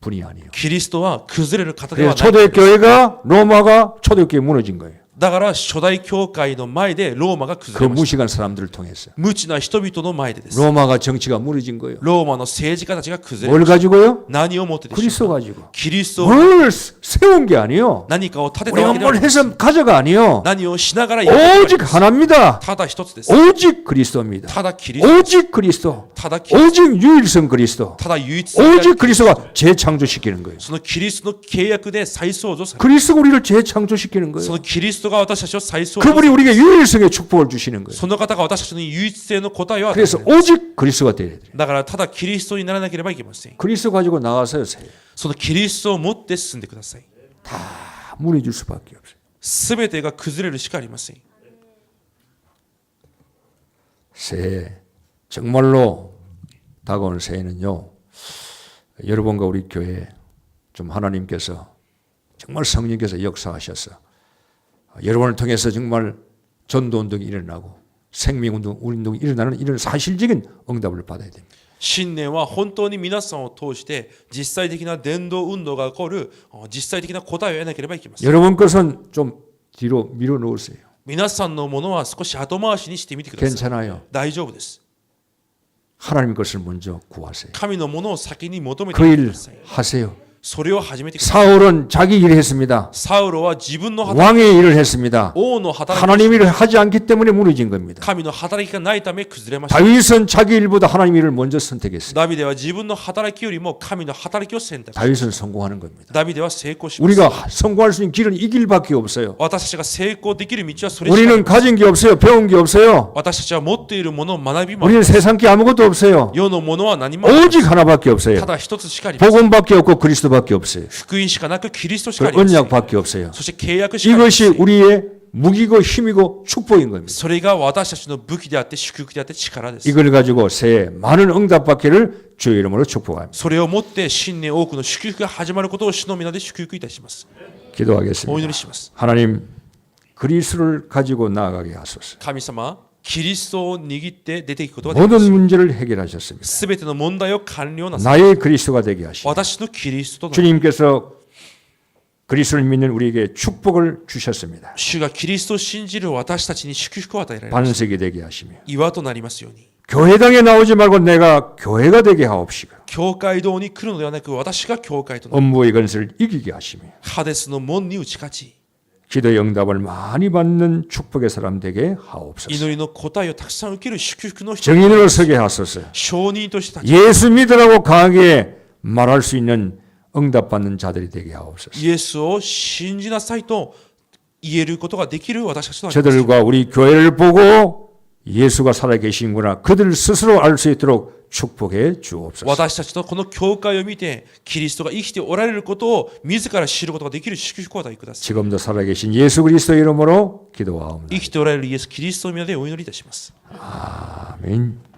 분이 아니에요. キリストは崩れる方では 그래서 ない 초대교회가 로마가 초대교회 무너진 거예요. だから初代教会の前でローマが 그 崩れました 무식한 사람들을 통해서 無知な人々の前でです 로마가 정치가 무너진 거예요. ローマの政治家たちが崩れ 뭘 ました 가지고요? 何をもってでしょう 그리스도 か 가지고. キリストを 뭘 세운 게 아니에요. 何かを立てた 우리가 わけでは 뭘 ない 해서 가져가 아니에요. 何をしながらやるわけではない 오직 하나입니다. ただ一つです 오직 그리스도입니다. ただキリスト 오직 그리스도. ただキリス 오직 유일성 그리스도. トただ唯一性である 오직 그리스도가 재창조시키는 거예요. そのキリストの契約で再創造される 그리스도가 우리를 재창조시키는 そ 거예요. のキリストが私たちを再創造 그분이 우리에게 유일성의 축복을 주시는 거예요. その方が私たちの唯一性の答えを与え 그래서 る 오직 그리스도가 되어야 돼요. だからただキリストにならなければいけません 그리스도 가지고 나가서요. そのキリストを持って進んでください 다 무너질 수밖에 없어요. すべてが崩れるしかありません 새해 정말로 다가오는 새해는요. 여러분과 우리 교회 좀 하나님께서 정말 성령께서 역사하셔서 여러분을 통해서 정말 전도운동이 일어나고 생명운동이 일어나는 이런 사실적인 응답을 받아야 됩니다. 新年は本当に皆さんを通して実際的な伝道運動が起こる実際的な答えを得なければいけません 여러분 것은 좀 뒤로 밀어 놓으세요. 皆さんのものは少し後回しにしてみてください 괜찮아요. 大丈夫です 하나님 것을 먼저 구하세요. 神のものを先に求めて 그 みてく 일 ださい 하세요. それを始めてください。 사울은 자기 일을 했습니다. サウロは自分の働 왕의 일을 했습니다. き、王の働き、 하나님 일을 하지 않기 때문에 무너진 겁니다. 神の働きがないため崩れました。 다윗은 자기 일보다 하나님 일을 먼저 선택했어요. ダビデは自分の働きよりも神の働きを選択し、 다윗은 성공하는 겁니다. ダビデは成功します。 우리가 성공할 수 있는 길은 이 길밖에 없어요. 私たちが成功できる道はそれしかない。 우리는 가진 게 없어요. 배운 게 없어요. 私たちは持っているものを学びも、 우리는 세상 게 아무것도 없어요. 世のものは何もありません。 오직 하나밖에 없어요. ただ一つしかありません。 복음밖에 없고 그리스도밖에 없어요. 福音しかなくキリストしかありません。 언약밖에 없어요. そして契約しかありませ 이것이 ん。 우리의 무기고 힘이고 축복인 겁니다. それが私たちの武器であって祝福であって力です。 이걸 가지고 새해 많은 응답받기를 주의 이름으로 축복합니다. それをもって新年多くの祝福が始まることを主の皆で祝福いたします。お祈 기도하겠습니다. りします。 하나님 그리스도를 가지고 나아가게 하소서. 神様、キリストを握って出ていくことができま 모든 す。 문제를 해결하셨습니다. すべての問題を完了なさい。 나의 그리스도가 되게 하시고 私のキリストとなる。 주님께서 그리스도를 믿는 우리에게 축복을 주셨습니다. 主がキリストを信じる私たちに祝福を与えられます。 반석이 되게 하시며 岩となりますように。 교회당에 나오지 말고 내가 교회가 되게 하옵시고 教会堂に来るのではなく、私が教会となる。 업무의 건설을 이기게 하시며 ハデスの門に打ち勝ち、 기도의 응답을 많이 받는 축복의 사람 되게 하옵소서. 祈りの答えをたくさん受ける祝福の人、 정인으로 서게 하소서. 証人として立ち、 예수 믿으라고 강하게 말할 수 있는 응답받는 자들이 되게 하옵소서. イエスを信じなさいと言えることができる私たちとなります。 저들과 우리 교회를 보고 예수가 살아계신구나 그들 스스로 알 수 있도록 축복해 주옵소서. 私たちとこの教会を見て、キリストが生きておられることを自ら知ることができる祝福を与えください。 지금도 살아계신 예수 그리스도 이름으로 기도하옵나이다. 生きておられるイエス・キリストの皆でお祈りいたします。 아멘.